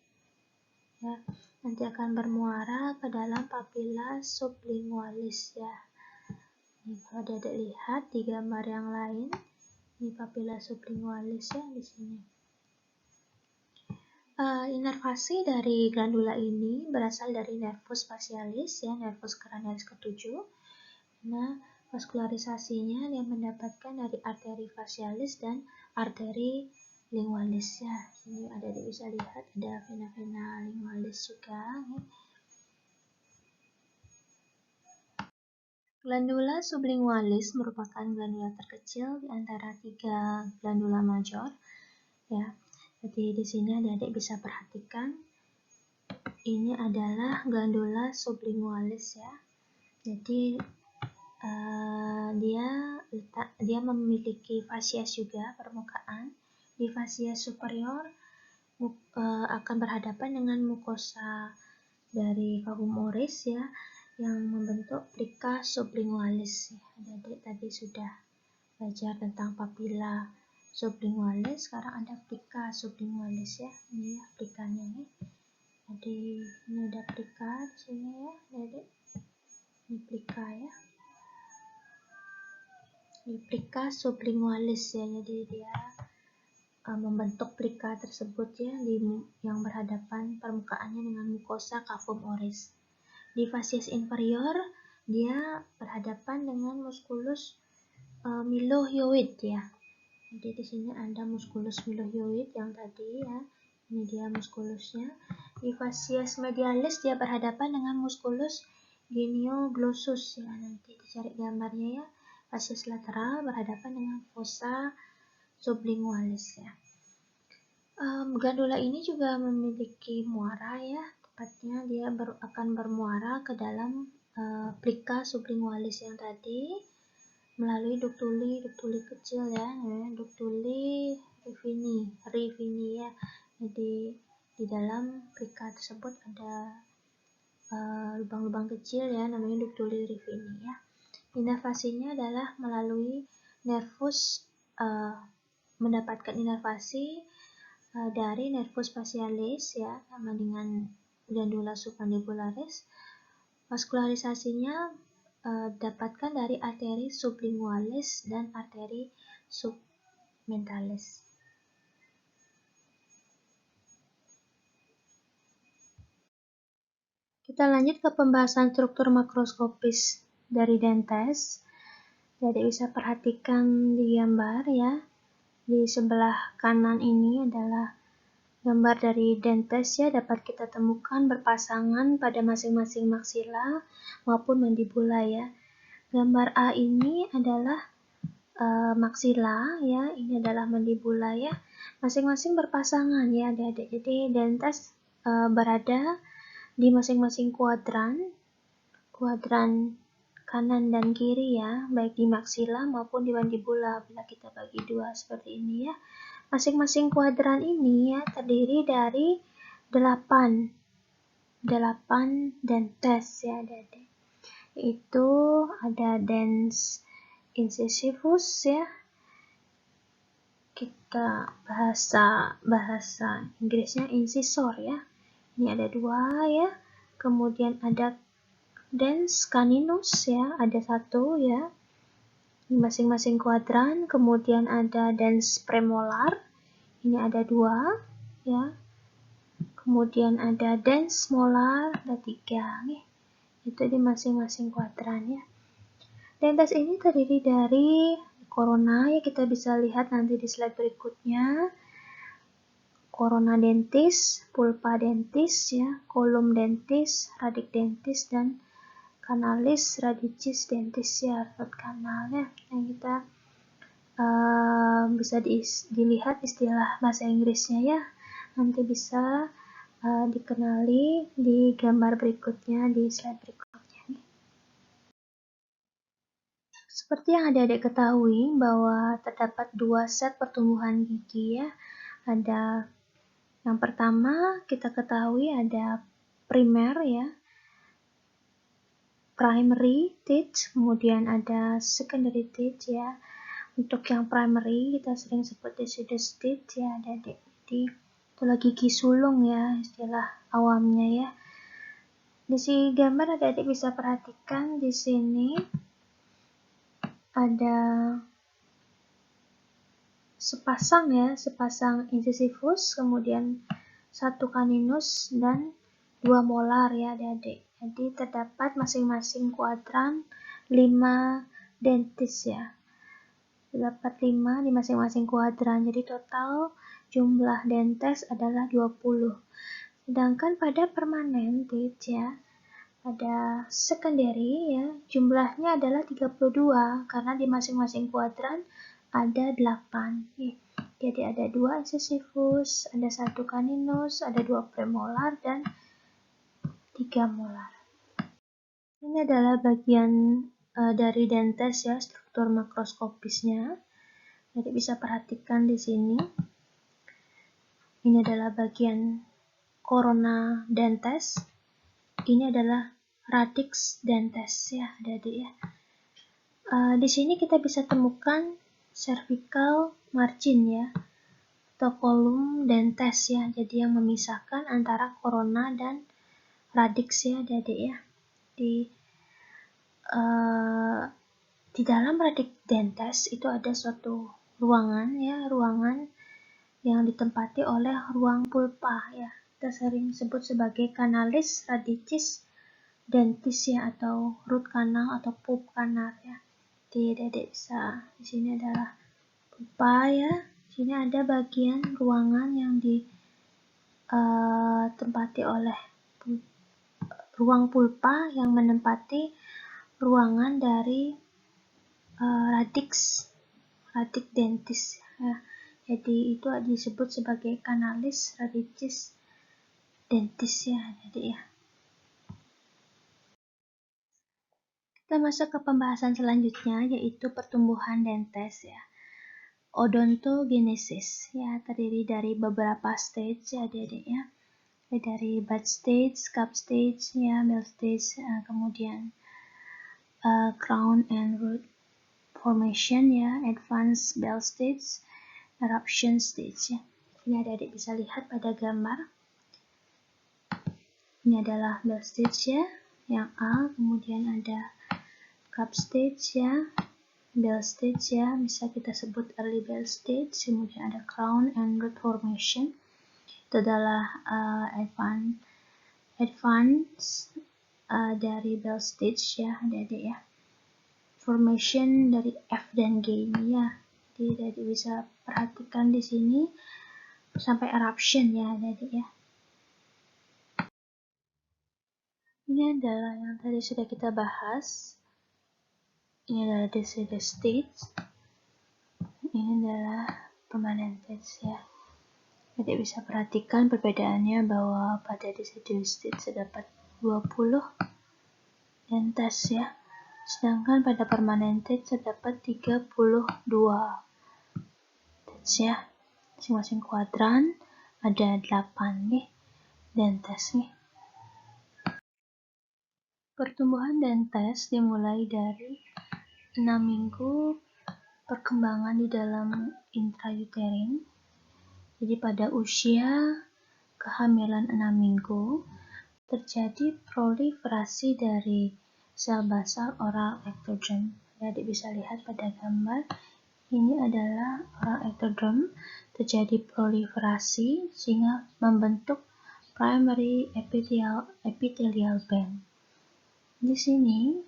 ya, nanti akan bermuara ke dalam papilla sublingualis ya. Ini kalau adik-adik lihat di gambar yang lain, ini papilla sublingualis ya di sini. Inervasi dari glandula ini berasal dari nervus facialis ya, nervus cranialis ke-7. Nah, vaskularisasinya dia mendapatkan dari arteri facialis dan arteri lingualis ya. Sini adik-adik bisa lihat ada vena-vena lingualis juga ya. Glandula sublingualis merupakan glandula terkecil di antara 3 glandula major ya. Jadi di sini adik-adik bisa perhatikan ini adalah glandula sublingualis ya. Jadi dia memiliki fasies juga permukaan. Di fasies superior akan berhadapan dengan mukosa dari cavum oris ya, yang membentuk plica sublingualis ya. Adik-adik tadi sudah belajar tentang papilla sublingualis, sekarang ada plica sublingualis ya. Ini ya plicanya nih. Jadi ini ada plica di sini ya, adik-adik. Ini plica ya. Ini plica sublingualis ya. Jadi dia membentuk plica tersebut ya, yang berhadapan permukaannya dengan mukosa cavum oris. Di fasies inferior dia berhadapan dengan musculus milohyoid ya. Jadi di sini ada musculus milohyoid yang tadi ya. Ini dia muskulusnya. Di fasies medialis dia berhadapan dengan musculus genioglossus ya. Nanti dicari gambarnya ya. Fasies lateral berhadapan dengan fossa sublingualis ya. Glandula ini juga memiliki muara ya. Tepatnya dia akan bermuara ke dalam plica sublingualis yang tadi melalui ductuli kecil ya, ductuli rivini ya. Jadi di dalam plica tersebut ada lubang-lubang kecil ya, namanya ductuli rivini ya. Inervasinya adalah melalui nervus, mendapatkan inervasi dari nervus facialis ya, sama dengan glandula submandibularis. Vaskularisasinya dapatkan dari arteri sublingualis dan arteri submentalis. Kita lanjut ke pembahasan struktur makroskopis dari dentes. Jadi bisa perhatikan di gambar ya. Di sebelah kanan ini adalah gambar dari dentes ya, dapat kita temukan berpasangan pada masing-masing maksila maupun mandibula ya. Gambar A ini adalah maksila ya, ini adalah mandibula ya. Masing-masing berpasangan ya adik-adik. Jadi dentes berada di masing-masing kuadran kanan dan kiri ya, baik di maksila maupun di mandibula bila kita bagi dua seperti ini ya. Masing-masing kuadran ini ya terdiri dari 8 dentes ya adik-adik. Itu ada dens incisivus ya. Kita bahasa Inggrisnya incisor ya. Ini ada 2 ya. Kemudian ada dens caninus ya, ada 1 ya. Di masing-masing kuadran. Kemudian ada dens premolar. Ini ada 2 ya. Kemudian ada dens molar, ada 3 nih. Itu di masing-masing kuadran ya. Dentes ini terdiri dari corona ya, kita bisa lihat nanti di slide berikutnya. Corona dentis, pulpa dentis ya, column dentis, radix dentis, dan canalis radicis dentis ya, root canal ya. Yang kita bisa dilihat istilah bahasa Inggrisnya ya. Nanti bisa dikenali di gambar berikutnya, di slide berikutnya. Seperti yang adik-adik ketahui bahwa terdapat 2 set pertumbuhan gigi ya. Ada yang pertama kita ketahui ada primer ya, primary teeth, kemudian ada secondary teeth ya. Untuk yang primary kita sering sebut deciduous teeth ya adik-adik. Jadi itulah gigi sulung ya istilah awamnya ya. Di sini gambar adik-adik bisa perhatikan di sini ada sepasang incisivus, kemudian 1 caninus dan 2 molar ya adik-adik. Jadi terdapat masing-masing kuadran 5 dentis ya. Terdapat 5 di masing-masing kuadran. Jadi total jumlah dentes adalah 20. Sedangkan pada permanent teeth ya, pada secondary ya, jumlahnya adalah 32 karena di masing-masing kuadran ada 8. Jadi ada 2 incisivus, ada 1 caninus, ada 2 premolar, dan 3 molar. Ini adalah bagian dari dentes ya, struktur makroskopisnya. Jadi bisa perhatikan di sini. Ini adalah bagian corona dentes. Ini adalah radix dentes ya, adik-adik ya. Di sini kita bisa temukan cervical margin ya, atau kolom dentes ya. Jadi yang memisahkan antara corona dan radix ya, adik-adik ya. Di dalam radix dentes itu ada suatu ruangan ya, ruangan yang ditempati oleh ruang pulpa ya. Kita sering sebut sebagai canalis radicis dentis ya, atau root canal atau pulp canal ya. Jadi adik-adik bisa, di sini adalah pulpa ya. Di sini ada bagian ruangan yang ditempati oleh ruang pulpa yang menempati ruangan dari radix dentis ya. Jadi itu disebut sebagai canalis radicis dentis ya, jadi ya. Kita masuk ke pembahasan selanjutnya, yaitu pertumbuhan dentes ya. Odontogenesis ya, terdiri dari beberapa stage ya adik-adik ya. Dari bud stage, cup stage ya, bell stage, kemudian crown and root formation ya, advanced bell stage, eruption stage ya. Ini adik-adik bisa lihat pada gambar. Ini adalah bell stage ya, yang A, kemudian ada cup stage ya, bell stage ya, bisa kita sebut early bell stage, kemudian ada crown and root formation. Itu adalah advance dari bell stage ya, adik-adik ya. formation dari F dan G ini ya. Jadi bisa perhatikan di sini sampai eruption ya adik ya. Ini adalah yang tadi sudah kita bahas. Ini adalah deciduous stage. Ini adalah permanent stage ya. Jadi bisa perhatikan perbedaannya bahwa pada deciduous stage terdapat 20 dentas ya. Sedangkan pada permanent stage terdapat 32 dentas ya. Masing-masing kuadran ada 8 nih dentas nih. Pertumbuhan dentes dimulai dari 6 minggu perkembangan di dalam intrauterin. Jadi pada usia kehamilan 6 minggu terjadi proliferasi dari sel basal oral ectoderm. Jadi bisa lihat pada gambar ini adalah oral ectoderm, terjadi proliferasi sehingga membentuk primary epithelial band. Di sini,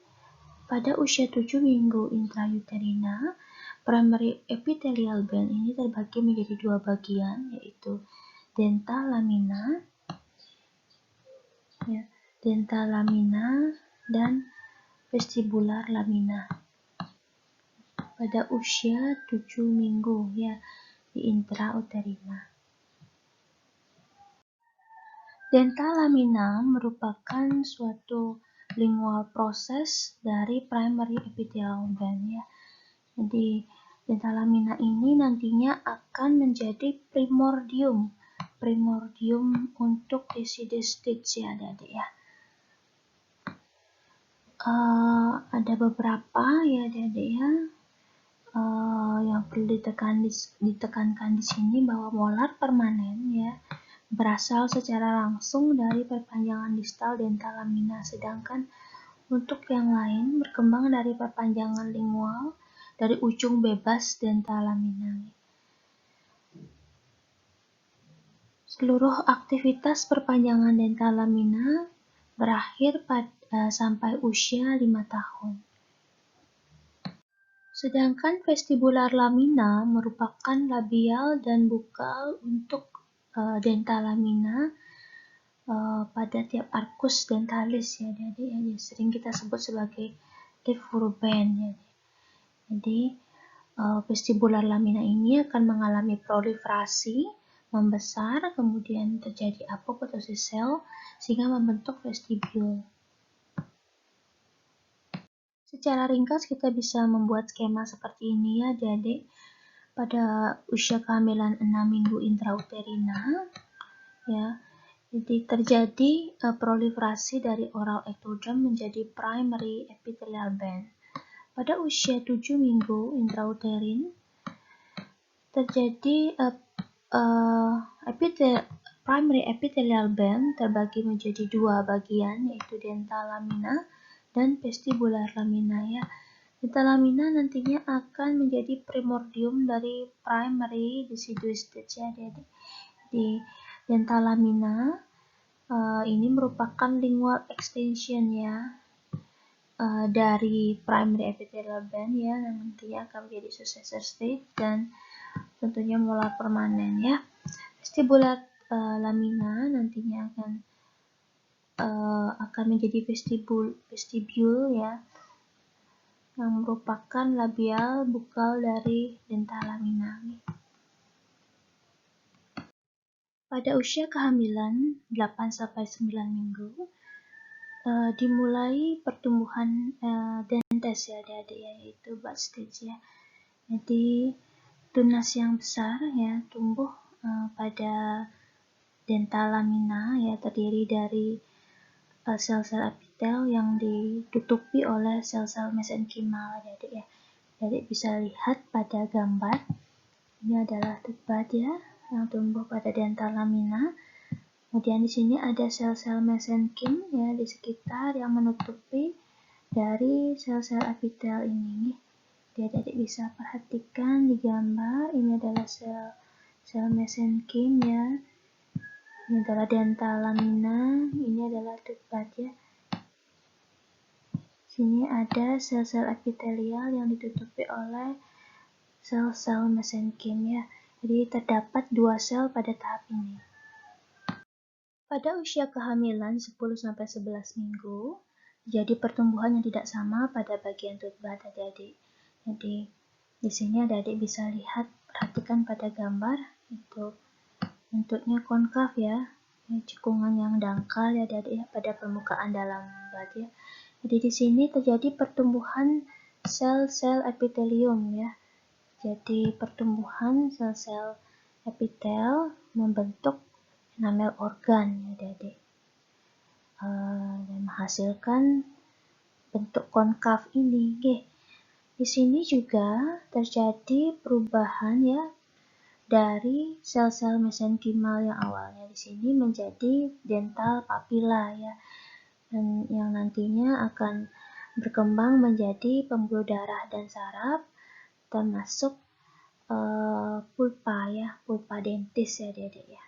pada usia 7 minggu intrauterina, primary epithelial band ini terbagi menjadi dua bagian, yaitu dental lamina, ya, dental lamina dan vestibular lamina. Pada usia 7 minggu ya di intrauterina. Dental lamina merupakan suatu lingual proses dari primary epithelial band ya. Jadi dental lamina ini nantinya akan menjadi primordium untuk deciduous stage ya adik-adik ya. Ada beberapa ya adik-adik ya yang perlu ditekankan di sini bahwa molar permanen ya berasal secara langsung dari perpanjangan distal dental lamina, sedangkan untuk yang lain berkembang dari perpanjangan lingual dari ujung bebas dental lamina. Seluruh aktivitas perpanjangan dental lamina berakhir sampai usia 5 tahun. Sedangkan vestibular lamina merupakan labial dan bukal untuk dental lamina pada tiap arcus dentalis ya, jadi sering kita sebut sebagai leaf band ya. Jadi vestibular lamina ini akan mengalami proliferasi, membesar, kemudian terjadi apoptosis sel sehingga membentuk vestibul. Secara ringkas kita bisa membuat skema seperti ini ya adik-adik. Pada usia kehamilan 6 minggu intrauterina ya, jadi terjadi proliferasi dari oral ectoderm menjadi primary epithelial band. Pada usia 7 minggu intrauterin terjadi primary epithelial band terbagi menjadi dua bagian, yaitu dental lamina dan vestibular lamina ya. Dental lamina nantinya akan menjadi primordium dari primary deciduous stage ya adik-adik. Di dental lamina ini merupakan lingual extension ya dari primary epithelial band ya, yang nantinya akan menjadi successor stage dan tentunya molar permanen ya. Vestibular lamina nantinya akan menjadi vestibul ya, yang merupakan labial bukal dari dental lamina. Pada usia kehamilan 8-9 minggu dimulai pertumbuhan dentes ya adik-adik ya, yaitu bud stage ya. Jadi tunas yang besar ya tumbuh pada dental lamina ya, terdiri dari sel-sel epitel yang ditutupi oleh sel-sel mesenkimal adik-adik ya. Adik bisa lihat pada gambar, ini adalah bud ya yang tumbuh pada dental lamina. Kemudian di sini ada sel-sel mesenkim ya di sekitar yang menutupi dari sel-sel epitel ini. Jadi adik bisa perhatikan di gambar, ini adalah sel mesenkim ya. Ini adalah dental lamina, ini adalah bud ya. Sini ada sel-sel epitelial yang ditutupi oleh sel-sel mesenkim ya. Jadi terdapat 2 sel pada tahap ini. Pada usia kehamilan 10-11 minggu, jadi pertumbuhan yang tidak sama pada bagian tutbah adik-adik. Jadi di sini adik-adik bisa lihat, perhatikan pada gambar itu bentuknya konkav ya, cekungan yang dangkal ya adik-adik ya, pada permukaan dalam bat ya. Jadi di sini terjadi pertumbuhan sel-sel epitelium ya. Jadi pertumbuhan sel-sel epitel membentuk enamel organ ya adik-adik, dan menghasilkan bentuk konkav ini. Oke. Di sini juga terjadi perubahan ya dari sel-sel mesenkimal yang awalnya di sini menjadi dental papilla ya, dan yang nantinya akan berkembang menjadi pembuluh darah dan saraf, termasuk pulpa ya, pulpa dentis ya adik-adik ya.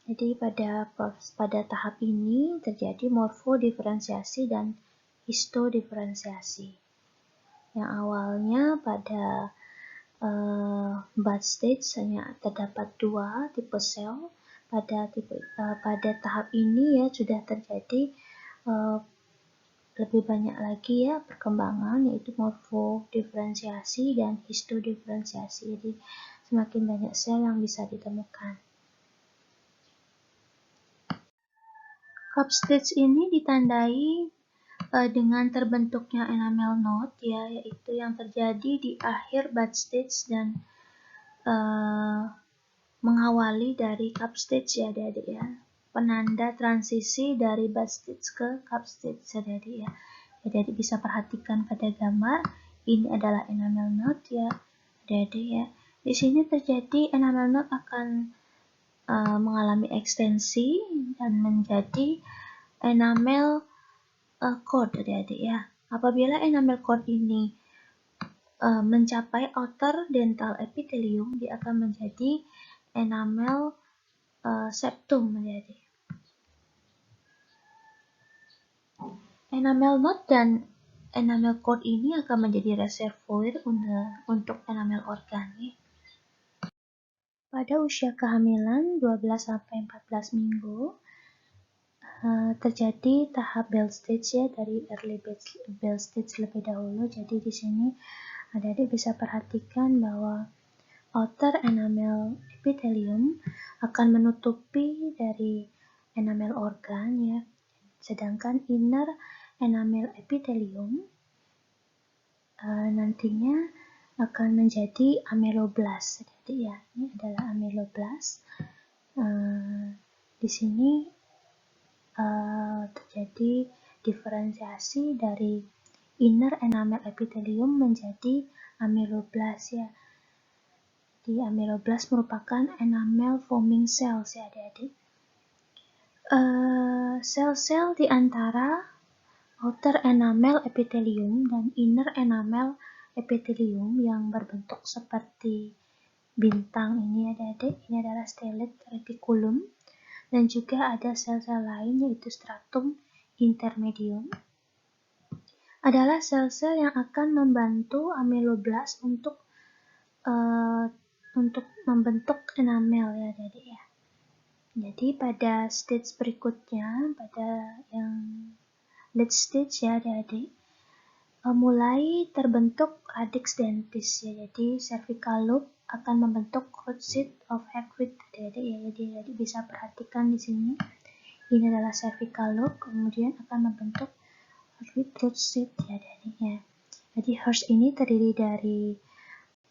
Jadi pada tahap ini terjadi morfodiferensiasi dan histodiferensiasi. Yang awalnya pada bud stage hanya terdapat 2 tipe sel, pada tahap ini ya sudah terjadi lebih banyak lagi ya perkembangan, yaitu morfodiferensiasi dan histodiferensiasi. Jadi semakin banyak sel yang bisa ditemukan. Cup stage ini ditandai dengan terbentuknya enamel node ya, yaitu yang terjadi di akhir bud stage dan mengawali dari cup stage ya adik-adik ya. Penanda transisi dari bud stage ke cup stage ya adik-adik ya. Adik-adik bisa perhatikan pada gambar, ini adalah enamel node ya adik-adik ya. Di sini terjadi enamel node akan mengalami ekstensi dan menjadi enamel cord adik-adik ya. Apabila enamel cord ini mencapai outer dental epithelium, dia akan menjadi enamel septum adik-adik. Enamel node dan enamel cord ini akan menjadi reservoir untuk enamel organ ya. Pada usia kehamilan 12-14 minggu terjadi tahap Bell stage ya, dari early Bell stage lebih dahulu. Jadi di sini adik-adik bisa perhatikan bahwa outer enamel epithelium akan menutupi dari enamel organ ya, sedangkan inner enamel epithelium nantinya akan menjadi ameloblast. Jadi ya, ini adalah ameloblast. Di sini terjadi diferensiasi dari inner enamel epithelium menjadi ameloblast ya. Di ameloblast merupakan enamel forming cells ya adik-adik. Sel-sel di antara outer enamel epithelium dan inner enamel epithelium yang berbentuk seperti bintang ini adik-adik, ini adalah stellate reticulum, dan juga ada sel-sel lain yaitu stratum intermedium, adalah sel-sel yang akan membantu ameloblast untuk membentuk enamel ya adik-adik ya. Jadi pada stage berikutnya, pada yang late stage ya adik-adik, mulai terbentuk radix dentis ya. Jadi cervical lobe akan membentuk root seat of Hagrid adik-adik ya. Jadi adik bisa perhatikan di sini. Ini adalah cervical lobe, kemudian akan membentuk Hagrid root seat ya adik-adik ya. Jadi Hirsch ini terdiri dari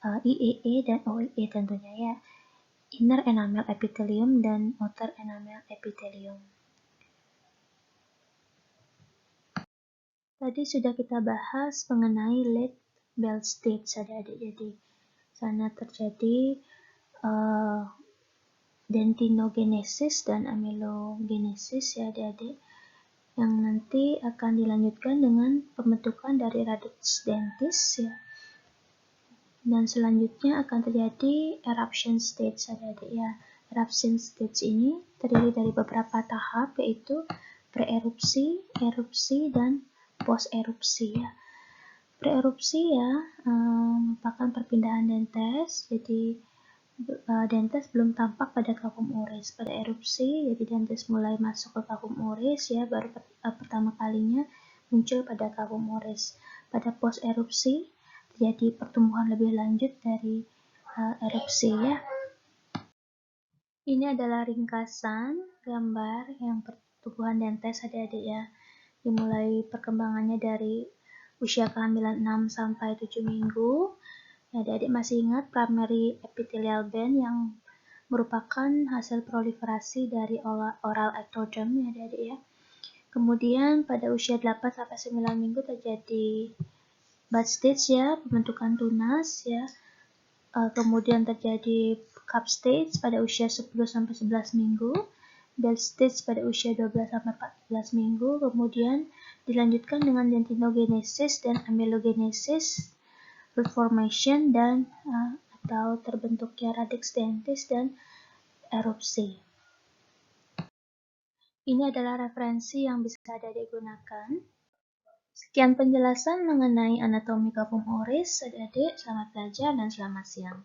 IEE dan OIE tentunya ya. Inner enamel epithelium dan outer enamel epithelium. Tadi sudah kita bahas mengenai late Bell stage adik-adik. Jadi sana terjadi dentinogenesis dan amelogenesis ya adik-adik, yang nanti akan dilanjutkan dengan pembentukan dari radix dentis ya. Dan selanjutnya akan terjadi eruption stage adik-adik ya. Eruption stage ini terdiri dari beberapa tahap, yaitu pre-erupsi, erupsi, dan post erupsi ya. Pre-erupsi ya merupakan perpindahan dentes, jadi dentes belum tampak pada vakum oris. Pada erupsi, jadi dentes mulai masuk ke vakum oris ya, baru pertama kalinya muncul pada vakum oris. Pada post erupsi terjadi pertumbuhan lebih lanjut dari erupsi ya. Ini adalah ringkasan gambar yang pertumbuhan dentes adik-adik ya. Dimulai perkembangannya dari usia kehamilan 6 sampai 7 minggu. Ya, adik-adik masih ingat primary epithelial band yang merupakan hasil proliferasi dari oral ectoderm ya adik-adik ya. Kemudian pada usia 8 sampai 9 minggu terjadi bud stage ya, pembentukan tunas ya. Kemudian terjadi cup stage pada usia 10 sampai 11 minggu. Bell stage pada usia 12 sampai 14 minggu, kemudian dilanjutkan dengan dentinogenesis dan amelogenesis, root formation dan atau terbentuknya radix dentis dan erupsi. Ini adalah referensi yang bisa adik-adik gunakan. Sekian penjelasan mengenai anatomi vakum oris, adik-adik selamat belajar dan selamat siang.